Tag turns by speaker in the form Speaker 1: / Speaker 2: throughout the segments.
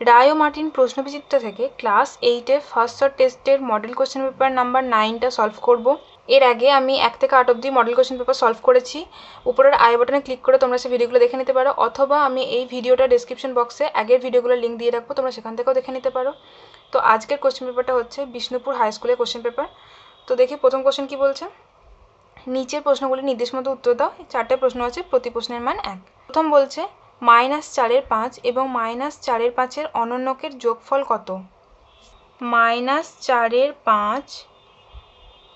Speaker 1: রায় ও Martin Prashnabichitra থেকে class 8-এর first short টেস্টের মডেল কোশ্চেন পেপার নাম্বার 9টা সলভ করব। এর আগে আমি 1 থেকে 8 অবধি মডেল কোশ্চেন পেপার সলভ করেছি। উপরের আই বাটনে ক্লিক করে তোমরা সেই ভিডিওগুলো দেখে নিতে পারো, অথবা আমি এই ভিডিওটা ডেসক্রিপশন বক্সে আগের ভিডিওগুলোর লিঙ্ক দিয়ে রাখবো, তোমরা সেখান থেকেও দেখে নিতে পারো। তো আজকের কোশ্চেন পেপারটা হচ্ছে বিষ্ণুপুর হাই স্কুলের কোশ্চেন পেপার। তো দেখি প্রথম কোশ্চেন কি বলছে। নিচের প্রশ্নগুলি নির্দেশ মতো উত্তর দাও। 4টে প্রশ্ন আছে, প্রতি প্রশ্নের মান 1। প্রথম বলছে -4/5 এবং -4/5 অনন্যকের যোগফল কত? -4/5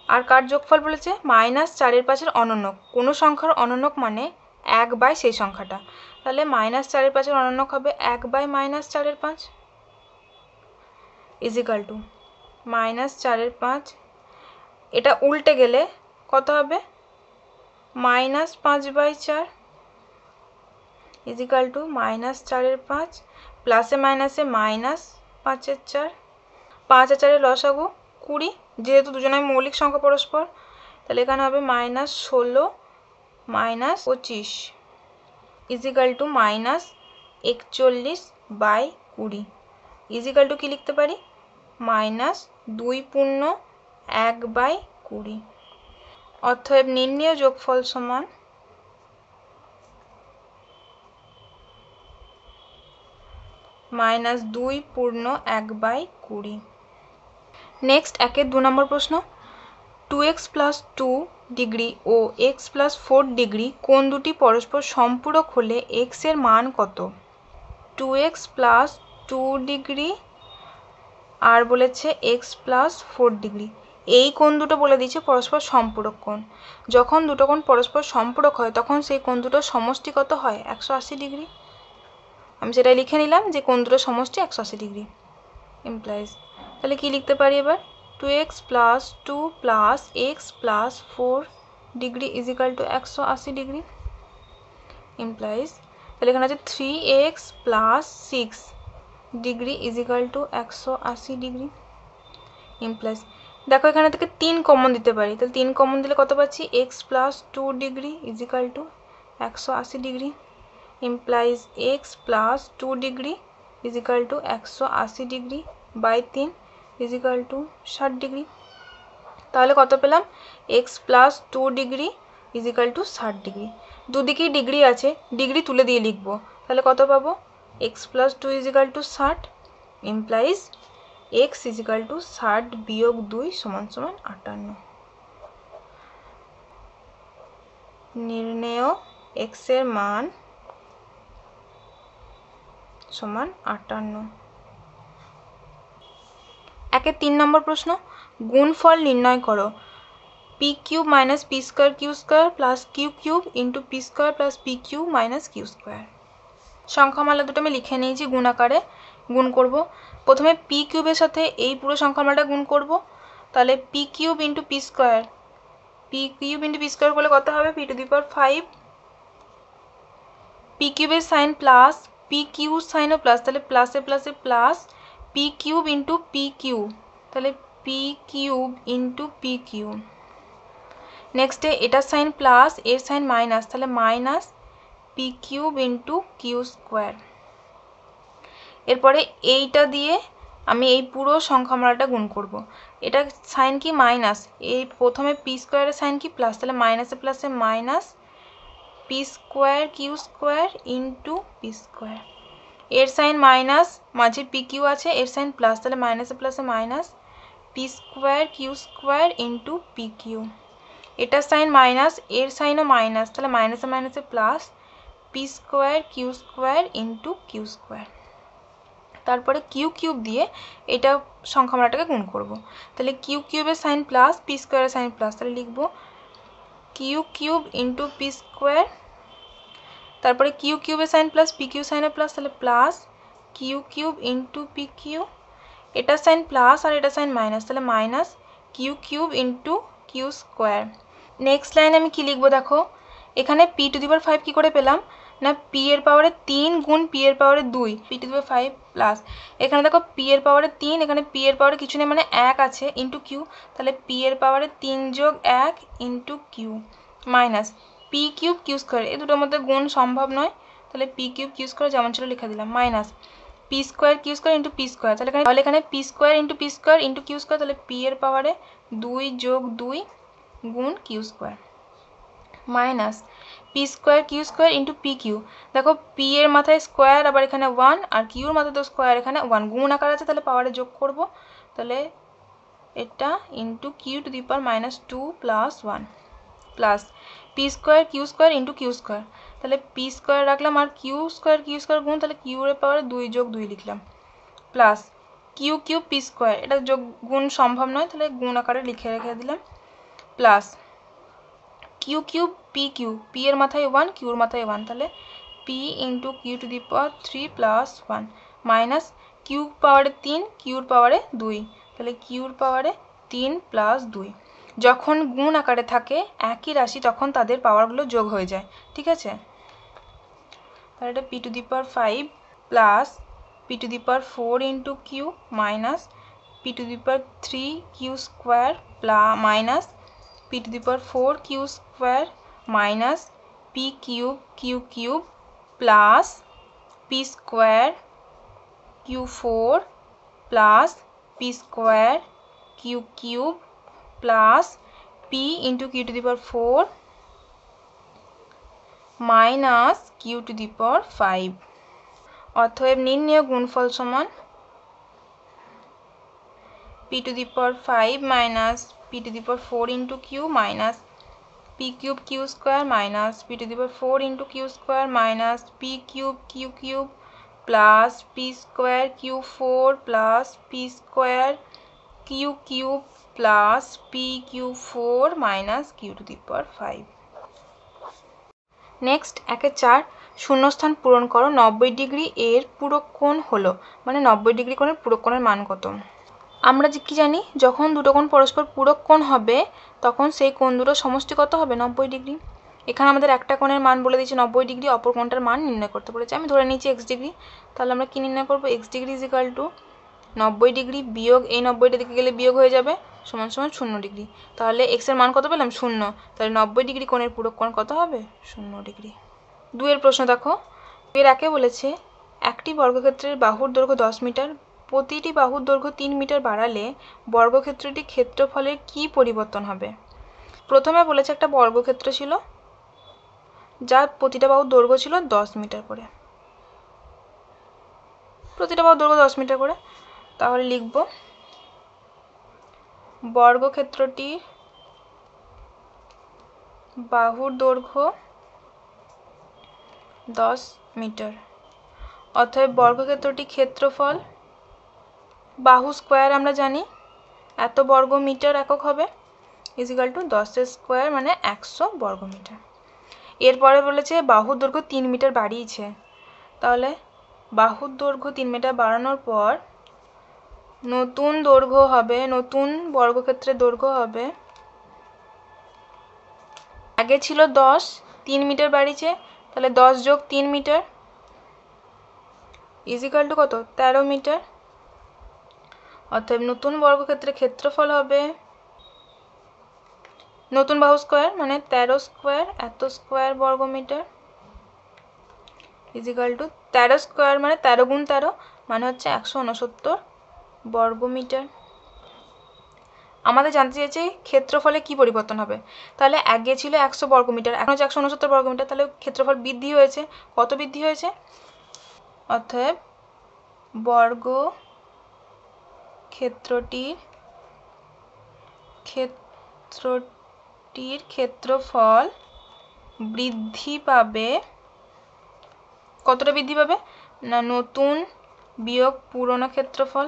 Speaker 1: আর কার যোগফল বলেছে? -4/5 অনন্যক। কোনো সংখ্যার অনন্যক মানে 1/, সেই সংখ্যাটা। তাহলে -4/5 অনন্যক হবে 1/-4/5 ইজিক্যাল টু -4/5। এটা উল্টে গেলে কত হবে? -5/4 ইজিক্যাল টু -4/5 প্লাসে মাইনাসে -5/4। 5 আর 4 লসাগু 20, যেহেতু দুজনাই মৌলিক সংখ্যা পরস্পর, তাহলে এখানে হবে -16 -25 ইজিক্যাল টু -41/20 ইজিক্যাল টু কি লিখতে পারি? -2/1/20। অতএব নির্ণেয় যোগফল সমান -2/1/20। নেক্সট 1-এর 2 নম্বর প্রশ্ন। 2x + 2 ডিগ্রি ও x + 4 ডিগ্রি কোণ দুটি পরস্পর সম্পূরক হলে x এর মান কত? 2x + 2 ডিগ্রি আর বলেছে x + 4 ডিগ্রি, এই কোণ দুটো বলে দিয়েছে পরস্পর সম্পূরক কোণ। যখন দুটো কোণ পরস্পর সম্পূরক হয় তখন সেই কোণ দুটোর সমষ্টি কত হয়? 180 ডিগ্রি। আমি সেটাই লিখে নিলাম যে কোণ দুটোর সমষ্টি 180 ডিগ্রি ইমপ্লাইজ। তাহলে কি লিখতে পারি এবার? 2x + 2 + x + 4 degree equal to 180 degree implies. তাহলে এখানে আছে 3x + 6 degree equal to 180 degree implies. দেখো এখানে থেকে 3 কমন দিতে পারি, তাহলে 3 কমন দিলে কত পাচ্ছি? x + 2 degree equal to 180 degree implies x + 2 degree equal to 180 degree by 3 equal to 60 degree. তাহলে কত পেলাম? x + 2 degree equal to 60 degree. দুদিকেই ডিগ্রি আছে, ডিগ্রি তুলে দিয়ে লিখবো, তাহলে কত পাবো? x + 2 is equal to 60 implies x equal to 60 - 2 = 58। নির্ণেয় x এর মান সমান 58। 1-এর 3 নম্বর প্রশ্ন। গুণফল নির্ণয় করো। p³ - p² q² + q³ × p² + pq - q²। সংখ্যামালা দুটো আমি লিখে নিয়েছি, গুণ আকারে গুণ করব। প্রথমে p³ এর সাথে এই পুরো সংখ্যামালাটা গুণ করব, তাহলে p³ × p², p³ × p² করলে কত হবে? p⁵। p³ এর সাইন প্লাস, pq সাইনও প্লাস, তাহলে প্লাসে প্লাসে প্লাস p³ × pq, তাহলে p³ × pq। নেক্সটে এটার সাইন প্লাস, এর সাইন মাইনাস, তাহলে মাইনাস p³ × q²। এরপরে এইটা দিয়ে আমি এই পুরো সংখ্যামালাটা গুণ করব। এটা সাইন কি? মাইনাস। এই প্রথমে p² এর সাইন কি? প্লাস, তাহলে মাইনাসে প্লাসে মাইনাস p² q² × p²। এর সাইন মাইনাস, মাঝে pq আছে, এর সাইন প্লাস, তাহলে মাইনাসে প্লাসে মাইনাস p² q² × pq। এটার সাইন মাইনাস, এর সাইনও মাইনাস, তাহলে মাইনাসে মাইনাসে প্লাস p² q² × q²। তারপরে q³ দিয়ে এটা সংখ্যামালাটাকে গুণ করব। তাহলে q³ এর সাইন প্লাস, p² এর সাইন প্লাস, তাহলে লিখব q³ × p²। তারপরে q³ এর সাইন প্লাস, pq সাইনও প্লাস, তাহলে প্লাস q³ × pq। এটা সাইন প্লাস আর এটা সাইন মাইনাস, তাহলে মাইনাস q³ × q²। নেক্সট লাইনে আমি কি লিখবো দেখো। এখানে p⁵ কি করে পেলাম? না p এর পাওয়ারে 3 গুণ p এর পাওয়ারে 2, p⁵ প্লাস। এখানে দেখো p এর পাওয়ারে 3, এখানে p এর পাওয়ারে কিছু নেই মানে 1 আছে, ইন্টু q, তাহলে p এর পাওয়ারে 3 + 1 × q মাইনাস p³ q²। এই দুটোর মধ্যে গুণ সম্ভব নয়, তাহলে p³ q² যেমন ছিল লিখে দিলাম, minus P square Q square into P square, তাহলে এখানে P square into Q square, তাহলে পি এর পাওয়ারে 2 যোগ 2 গুণ Q square minus P square Q square into P Q. দেখো পি এর মাথায় স্কোয়ার আবার এখানে 1 আর কিউর মাথায় তো স্কোয়ার এখানে 1, গুণ আকার আছে তাহলে পাওয়ারে যোগ করব, তাহলে এটা into Q to the power -2 plus 1 plus P square Q square into Q square, তাহলে পি স্কোয়ার রাখলাম আর কিউ স্কোয়ার গুণ, তাহলে কিউ এর পাওয়ারে 2 যোগ 2 লিখলাম plus Q Q P square, এটা যোগ গুণ সম্ভব নয় তাহলে গুণ আকারে লিখে রেখে দিলাম plus q cube p q, p এর মাথায় 1 কিউর মাথায় 1, তাহলে p into Q to the power 3 plus 1 minus q পাওয়ারে 3 কিউর পাওয়ারে 2, তাহলে কিউর পাওয়ারে 3 প্লাস 2। যখন গুণ আকারে থাকে একই রাশি তখন তাদের পাওয়ারগুলো যোগ হয়ে যায়, ঠিক আছে। তাহলে এটা P to the power 5 plus P to the power 4 into Q minus P to the power 3 Q square minus P to the power 4 Q square minus P cube plus P square Q 4 plus P square cube plus P into Q to the power 4 minus Q to the power 5। অতএব নির্ণেয় গুণফল সমান P to the power 5 minus P to the power 4 into Q minus P cube q square minus P to the power 4 into Q square minus P cube plus P square Q 4 plus P square cube plus p q 4 minus Q to the power 5। Next 1-4 শূন্যস্থান পূরণ করো। 90 degree এর পূরক কোণ হলো, মানে 90 degree কোণের পূরক কোণের মান কত? আমরা কি জানি, যখন দুটো কোণ পরস্পর পূরক কোণ হবে তখন সেই কোণ দুটো সমষ্টি কত হবে? 90 ডিগ্রি। এখানে আমাদের একটা কোণের মান বলে দিয়েছে 90 ডিগ্রি, অপর কোণটার মান নির্ণয় করতে বলেছে। আমি ধরে নিয়েছি x ডিগ্রি, তাহলে আমরা কি নির্ণয় করব? x degree is equal two 90 degree বিয়োগ এই 90টা দিকে গেলে বিয়োগ হয়ে যাবে সমান সমান 0 ডিগ্রি। তাহলে x এর মান কত পেলাম? 0। তাহলে 90 ডিগ্রি কোণের পূরক কোণ কত হবে? 0 ডিগ্রি। 2 এর প্রশ্ন দেখো, 2 এর 1-এ বলেছে একটি বর্গক্ষেত্রের বাহুর দৈর্ঘ্য 10 মিটার, প্রতিটি বাহুর দৈর্ঘ্য 3 মিটার বাড়ালে বর্গক্ষেত্রটির ক্ষেত্রফলের কি পরিবর্তন হবে? প্রথমে বলেছে একটা বর্গক্ষেত্র ছিল যার প্রতিটা বাহুর দৈর্ঘ্য ছিল 10 মিটার করে, প্রতিটা বাহুর দৈর্ঘ্য 10 মিটার করে। তাহলে লিখব বর্গক্ষেত্রটি বাহুর দৈর্ঘ্য 10 মিটার, অতএব বর্গক্ষেত্রটি ক্ষেত্রফল বাহু স্কোয়ার আমরা জানি এত বর্গ মিটার একক হবে ইজ ইকাল টু 10 স্কোয়ার মানে 100 বর্গ মিটার। এরপরে বলেছে বাহুর দৈর্ঘ্য 3 মিটার বাড়িয়েছে, তাহলে বাহুর দৈর্ঘ্য 3 মিটার বাড়ানোর পর নতুন দৈর্ঘ্য হবে, নতুন বর্গক্ষেত্রের দৈর্ঘ্য হবে, আগে ছিল 10, 3 মিটার বাড়িয়েছে, তাহলে 10 যোগ 3 মিটার ইজ ইকাল টু কত? 13 মিটার। অতএব নতুন বর্গক্ষেত্রের ক্ষেত্রফল হবে নতুন বাহু স্কোয়ার মানে 13 স্কোয়ার এত স্কোয়ার বর্গ metre is equal to 13 square মানে 13 গুণ 13 মানে হচ্ছে 169 বর্গ মিটার। আমাদের জানতে চাইছে ক্ষেত্রফলে কি পরিবর্তন হবে, তাহলে আগে ছিল 100 বর্গ মিটার, এখন হচ্ছে 169 বর্গ মিটার, তাহলে ক্ষেত্রফল বৃদ্ধি হয়েছে। কত বৃদ্ধি হয়েছে? অতএব বর্গক্ষেত্রটির ক্ষেত্রফল বৃদ্ধি পাবে। কতটা বৃদ্ধি পাবে? না নতুন বিয়োগ পুরনো ক্ষেত্রফল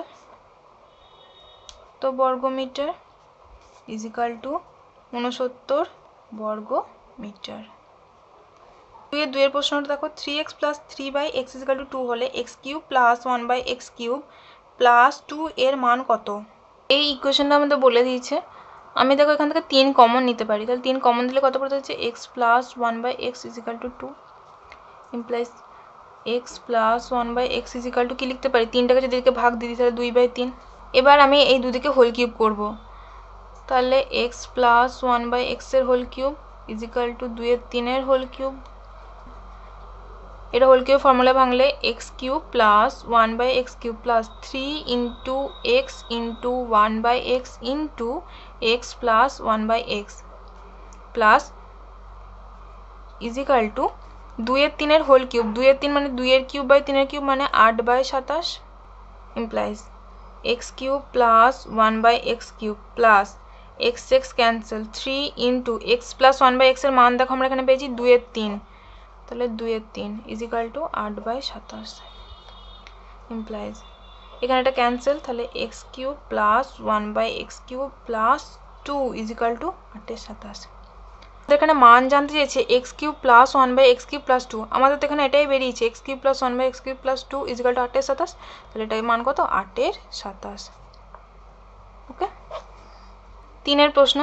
Speaker 1: তো বর্গ মিটার ইজ ইকাল টু 69 বর্গ মিটার। 2 এর প্রশ্নটা দেখো, 3x plus 3/x is equal to 2 হলে x cube plus 1/x cube plus 2 এর মান কত? এই ইকুয়েশনটা আমাদের বলে দিয়েছে। আমি দেখো এখান থেকে 3 কমন নিতে পারি, তাহলে 3 কমন দিলে কত পড়তে হচ্ছে? x plus 1/x is equal to 2 implies x plus 1/x is equal two কি লিখতে পারি? 3টাকে যদি এদিকে ভাগ দিয়ে দিই তাহলে 2/3। এবার আমি এই দুদিকে হোল কিউব করব, তাহলে x প্লাস 1/x এর whole cube is equal to 2 এর 3 এর হোল কিউব এটা হোল কিউব ফর্মুলা ভাঙলে x cube plus 1/x cube plus 3 into x into 1/x into x plus 1/x plus is equal to 2/3 whole cube, 2/3 মানে 2 cube by 3 cube মানে 8/27 implies x cube plus 1/x cube plus x x cancel 3 into x plus 1/x এর মান দেখো আমরা এখানে পেয়েছি 2/3, তাহলে 2/3 is equal to 8/27 implies এখানে এটা ক্যান্সেল, তাহলে x cube plus 1/x cube plus 2 is equal to 8/27। এখানে মান জানতে চেয়েছে x cube plus 1/x cube plus 2, আমাদের তো এখানে এটাই বেরিয়েছে x cube plus 1/x cube plus 2 is equal to 8/27, তাহলে এটাই মান কত 8/27। ওকে, 3 প্রশ্ন,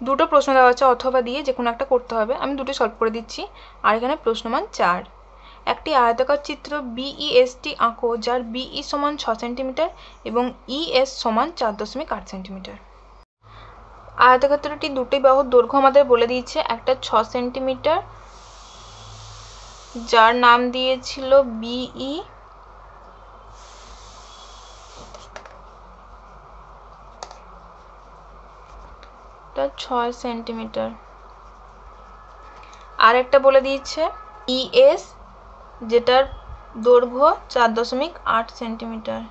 Speaker 1: দুটো প্রশ্ন দেওয়া আছে অথবা দিয়ে যে কোনো একটা করতে হবে, আমি দুটো সলভ করে দিচ্ছি। আর এখানে প্রশ্নমান 4, একটি আয়তাকার চিত্র বিইএসটি আঁকো যার বিই সমান 6 সেন্টিমিটার এবং ইএস সমান 4.8 সেন্টিমিটার। আয়তক্ষেত্রটি দুটি বাহুর দৈর্ঘ্য আমাদের বলে দিয়েছে, একটা 6 সেন্টিমিটার যার নাম দিয়েছিল বিই, টা 6 সেন্টিমিটার, আর একটা বলে দিয়েছে ইএস যেটার দৈর্ঘ্য 4.8 সেন্টিমিটার।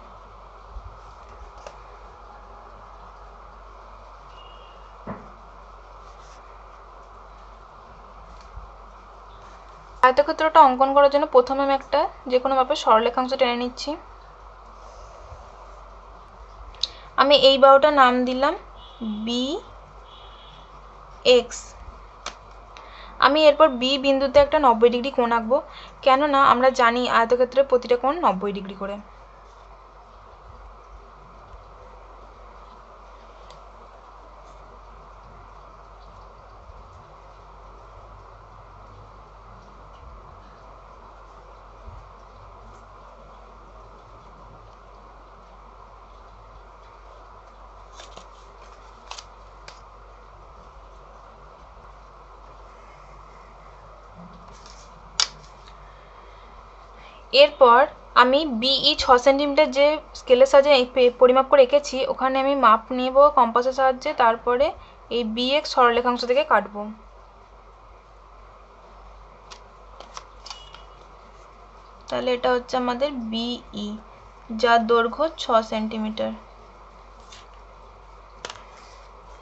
Speaker 1: আয়তক্ষেত্রটা অঙ্কন করার জন্য প্রথমে আমি একটা যে কোনো মাপের সরলরেখাংশ টেনে নিচ্ছি। আমি এই বাহুটার নাম দিলাম বি এক্স। আমি এরপর বি বিন্দুতে একটা 90 ডিগ্রি কোণ আঁকবো, কেননা আমরা জানি আয়তক্ষেত্রের প্রতিটা কোণ 90 ডিগ্রি করে। এরপর আমি বিই 6 সেন্টিমিটার যে স্কেলের সাহায্যে পরিমাপ করে এঁকেছি ওখানে আমি মাপ নেব কম্পাসের সাহায্যে, তারপরে এই বিএক্স সরলরেখাংশ থেকে কাটবো। তাহলে এটা হচ্ছে আমাদের বিই যার দৈর্ঘ্য 6 সেন্টিমিটার।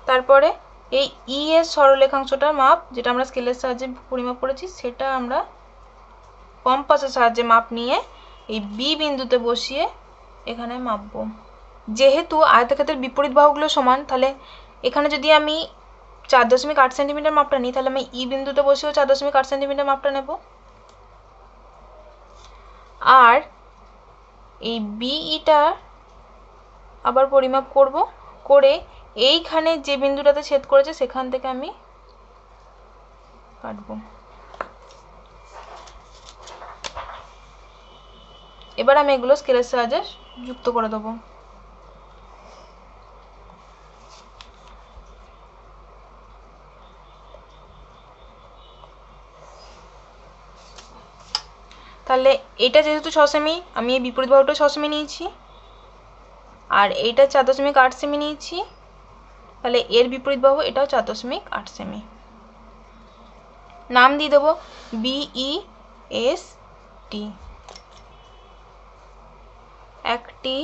Speaker 1: তারপরে এই ইএস সরলরেখাংশটার মাপ যেটা আমরা স্কেলের সাহায্যে পরিমাপ করেছি সেটা আমরা কম্পাসের সাহায্যে মাপ নিয়ে এই বি বিন্দুতে বসিয়ে এখানে মাপবো। যেহেতু আয়তক্ষেত্রের বিপরীত বাহুগুলো সমান, তাহলে এখানে যদি আমি 4.8 সেন্টিমিটার মাপটা নিই তাহলে আমি ই বিন্দুতে বসেও 4.8 সেন্টিমিটার মাপটা নেব, আর এই বিইটা আবার পরিমাপ করব, করে এইখানে যে বিন্দুটাতে ছেদ করেছে সেখান থেকে আমি কাটবো। এবার আমি এগুলো স্কেলের সাহায্যে যুক্ত করে দেবো। তাহলে এটা যেহেতু 6 সেমি, আমি এই বিপরীত বাহুটা 6 সেমি নিয়েছি আর এইটা 4.8 সেমি নিয়েছি, তাহলে এর বিপরীত বাহু এটাও 4.8 সেমি। নাম দিয়ে দেবো বিইএসটি। একটি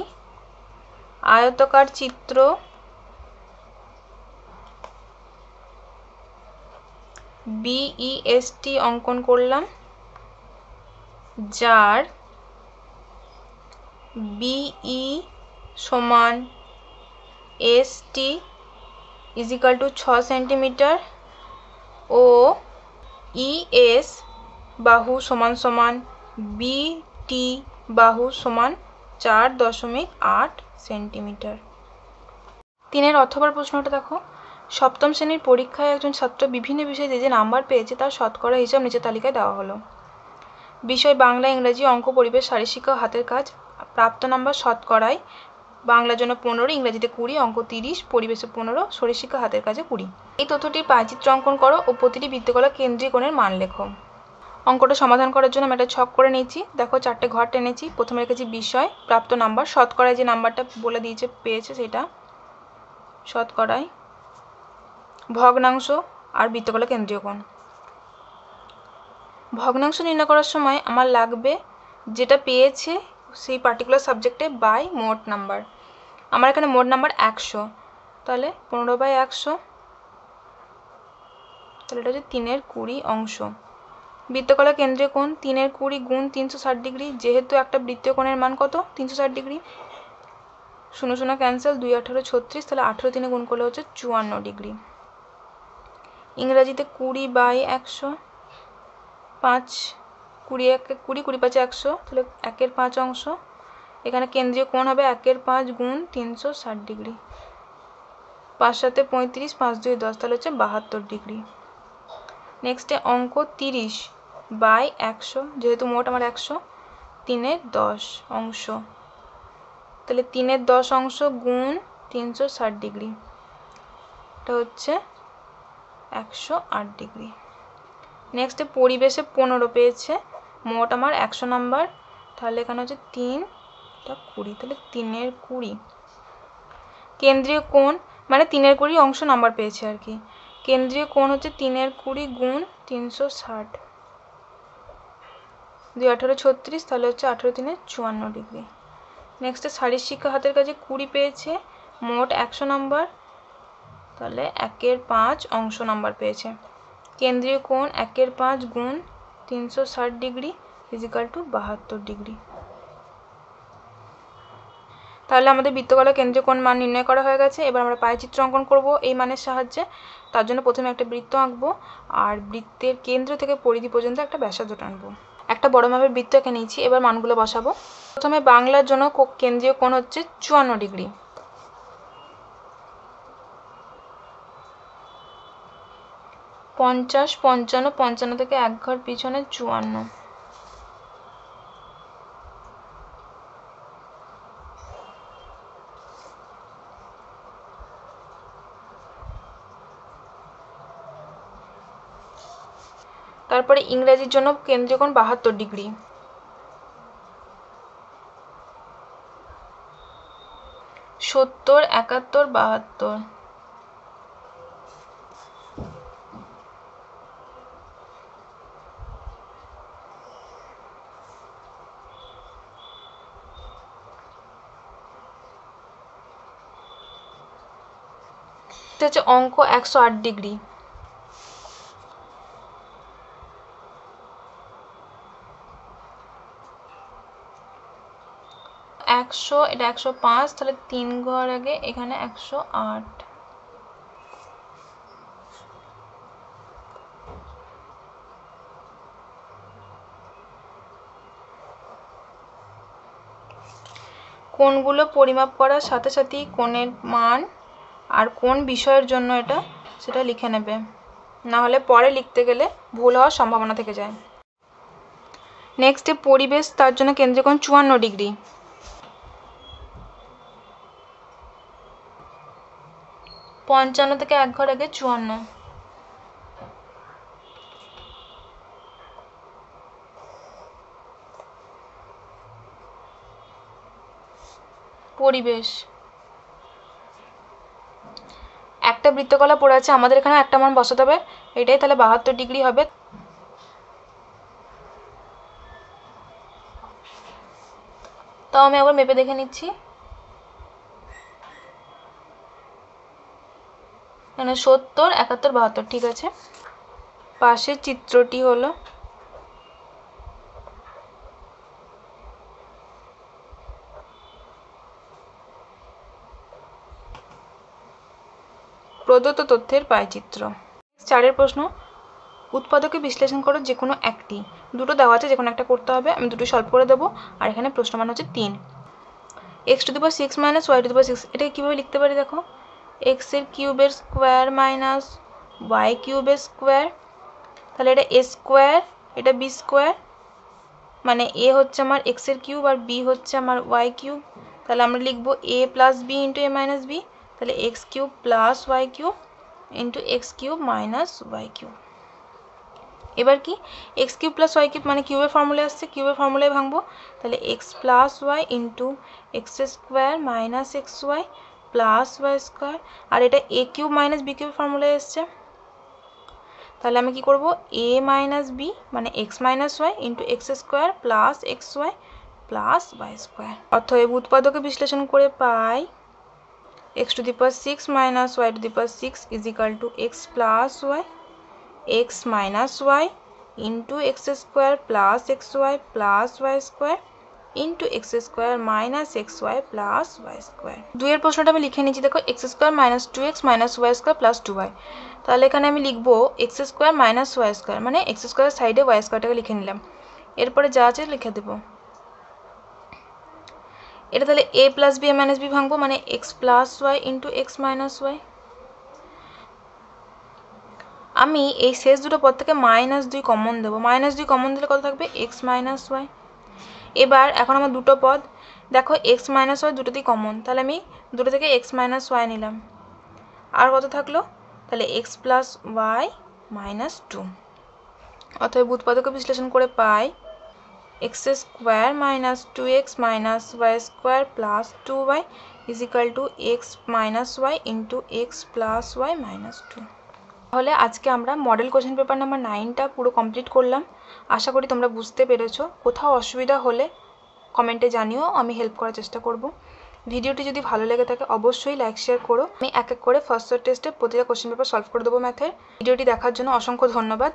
Speaker 1: আয়তাকার চিত্র বিইএসটি অঙ্কন করলাম যার বিই সমান এসটি ইজিক্যাল টু 6 সেন্টিমিটার ও ইএস বাহু সমান সমান বিটি বাহু সমান 4.8 সেন্টিমিটার। 3 অথবার প্রশ্নটা দেখো, সপ্তম শ্রেণীর পরীক্ষায় একজন ছাত্র বিভিন্ন বিষয়ে যে যে নাম্বার পেয়েছে তার শতকরা হিসাব নিচের তালিকায় দেওয়া হলো। বিষয় বাংলা, ইংরেজি, অঙ্ক, পরিবেশ, শারীরশিক্ষা, হাতের কাজ। প্রাপ্ত নাম্বার শতকরায় বাংলার জন্য 15, ইংরেজিতে 20, অঙ্ক 30, পরিবেশে 15, শারীরশিক্ষা হাতের কাজে 20। এই তথ্যটির পায়চিত্র অঙ্কন করো ও প্রতিটি বৃত্তকলা কেন্দ্রীয় কোণের মান লেখো। অঙ্কটা সমাধান করার জন্য আমি একটা ছক করে নিয়েছি। দেখো 4টে ঘর টেনেছি। প্রথমে রেখেছি বিষয়, প্রাপ্ত নাম্বার, শতকরায় যে নাম্বারটা বলে দিয়েছে পেয়েছে সেটা, শতকরায়, ভগ্নাংশ আর বৃত্তকলা কেন্দ্রীয় কোণ। ভগ্নাংশ নির্ণয় করার সময় আমার লাগবে যেটা পেয়েছে সেই পার্টিকুলার সাবজেক্টে বাই মোট নাম্বার। আমার এখানে মোট নাম্বার 100, তাহলে 15/100, তাহলে এটা হচ্ছে 3/20 অংশ। বৃত্তকলা কেন্দ্রীয় কোণ 3/20 গুণ 360 ডিগ্রি। যেহেতু একটা বৃত্তীয় কোণের মান কত 360 ডিগ্রি, 0 0 ক্যান্সেল, 2 18 36, তাহলে 18 3 গুণ করলে হচ্ছে 54 ডিগ্রি। ইংরাজিতে 20/100, 5 20 20 20 5 100, তাহলে 1/5 অংশ। এখানে কেন্দ্রীয় কোণ হবে 1/5 গুণ 360 ডিগ্রি। 5 7 35, 5 2 10, তাহলে হচ্ছে 72 ডিগ্রি। নেক্সটে অঙ্ক 30/100, যেহেতু মোট আমার 100, 3/10 অংশ, তাহলে 3/10 অংশ গুণ 360 ডিগ্রি, এটা হচ্ছে 108 ডিগ্রি। নেক্সটে পরিবেশে 15 পেয়েছে, মোট আমার 100 নাম্বার, তাহলে এখানে হচ্ছে 3/20, তাহলে 3/20। কেন্দ্রীয় কোণ মানে 3/20 অংশ নাম্বার পেয়েছে আর কি। কেন্দ্রীয় কোণ হচ্ছে 3/20 গুণ 360, 2 18 36, তাহলে হচ্ছে 18 3 54 ডিগ্রি। নেক্সটে শারীর শিক্ষা হাতের কাছে 20 পেয়েছে, মোট 100 নাম্বার, তাহলে 1/5 অংশ নাম্বার পেয়েছে। কেন্দ্রীয় কোণ 1/5 গুণ 360 ডিগ্রি ইজিক্যাল টু 72 ডিগ্রি। তাহলে আমাদের বৃত্তকলা কেন্দ্রীয় কোণ মান নির্ণয় করা হয়ে গেছে। এবার আমরা পায়চিত্র অঙ্কন করব এই মানের সাহায্যে। তার জন্য প্রথমে একটা বৃত্ত আঁকবো আর বৃত্তের কেন্দ্র থেকে পরিধি পর্যন্ত একটা ব্যাসার্ধ টানবো। একটা বড় মাপের বৃত্ত এঁকে নিয়েছি, এবার মানগুলো বসাবো। প্রথমে বাংলার জন্য কেন্দ্রীয় কোণ হচ্ছে 54 ডিগ্রি। পঞ্চাশ, 55, 55 থেকে এক ঘর পিছনে 54। তারপরে ইংরেজির জন্য কেন্দ্রীয় কোণ 72 ডিগ্রি। সত্তর, 71, 72। এটা হচ্ছে অঙ্ক 108 ডিগ্রি। একশো, এটা 105, তাহলে 3 ঘর আগে এখানে 108। কোণগুলো পরিমাপ করার সাথে সাথেই কোণের মান আর কোন বিষয়ের জন্য এটা সেটা লিখে নেবে, না হলে পরে লিখতে গেলে ভুল হওয়ার সম্ভাবনা থেকে যায়। নেক্সটে পরিবেশ, তার জন্য কেন্দ্রীয় কোণ 54 ডিগ্রি। পঞ্চান্ন থেকে এক ঘর আগে 54। পরিবেশ, একটা বৃত্তকলা পড়ে আছে, আমাদের এখানে একটা মান বসাতে হবে, এটাই তাহলে 72 ডিগ্রি হবে। তাও আমি আবার মেপে দেখে নিচ্ছি। এখানে 70, 71, 72, ঠিক আছে। পাশের চিত্রটি হলো প্রদত্ত তথ্যের পায়চিত্র। 4 প্রশ্ন, উৎপাদকে বিশ্লেষণ করো যে কোনো একটি। দুটো দেওয়া আছে, যে কোনো একটা করতে হবে, আমি দুটো সলভ করে দেবো। আর এখানে প্রশ্ন মান হচ্ছে 3। x⁻6 - y⁻6, এটাকে কীভাবে লিখতে পারি দেখো, x এর কিউবের স্কোয়ার মাইনাস y কিউবের স্কোয়ার, তাহলে এটা a স্কোয়ার, এটা b স্কোয়ার, মানে a হচ্ছে আমার x এর কিউব আর b হচ্ছে আমার y কিউব, তাহলে আমরা লিখবো a plus b into a minus b, তাহলে x cube plus y cube into x cube minus y cube. এবার কি X cube plus Y cube মানে কিউবের ফর্মুলা আসছে, কিউবের ফর্মুলায় ভাঙবো, তাহলে X plus Y into X square minus X Y plus Y square, আর এটা A cube minus B cube ফর্মুলায় এসছে, তাহলে আমি কি করব এ মাইনাস বি মানে X minus Y into X square plus x Y plus Y square. অতএব উৎপাদকে বিশ্লেষণ করে পাই x to the power 6 minus y to the power 6 is equal to x plus y, x minus y into x square plus xy plus y square into x square minus xy plus y square। দুইয়ের প্রশ্নটা আমি লিখে নিচ্ছি, দেখো x square minus 2x minus y square plus 2y, তাহলে এখানে আমি লিখবো x square minus y square মানে x square সাইডে y squareটাকে লিখে নিলাম, এরপরে যা আছে লিখে দেবো। এটা তাহলে a plus b minus b ভাঙবো মানে x plus Y into x minus y. আমি এই শেষ দুটো পদ থেকে -2 কমন দেবো, -2 কমন দিলে কত থাকবে এক্স মাইনাস ওয়াই। এবার এখন আমার দুটো পদ দেখো এক্স মাইনাস ওয়াই দুটোতেই কমন, তাহলে আমি দুটো থেকে এক্স মাইনাস ওয়াই নিলাম, আর কত থাকলো তাহলে এক্স প্লাস ওয়াই মাইনাস 2। অতএব উৎপাদকে বিশ্লেষণ করে পাই x square minus 2x minus y square plus 2y is equal to x minus y into x plus y minus 2। তাহলে আজকে আমরা মডেল কোশ্চেন পেপার নাম্বার 9টা পুরো কমপ্লিট করলাম। আশা করি তোমরা বুঝতে পেরেছো। কোথাও অসুবিধা হলে কমেন্টে জানিও, আমি হেল্প করার চেষ্টা করব। ভিডিওটি যদি ভালো লেগে থাকে অবশ্যই লাইক শেয়ার করো। আমি এক এক করে ফার্স্ট টেস্টে প্রতিটা কোশ্চেন পেপার সলভ করে দেবো ম্যাথের। ভিডিওটি দেখার জন্য অসংখ্য ধন্যবাদ।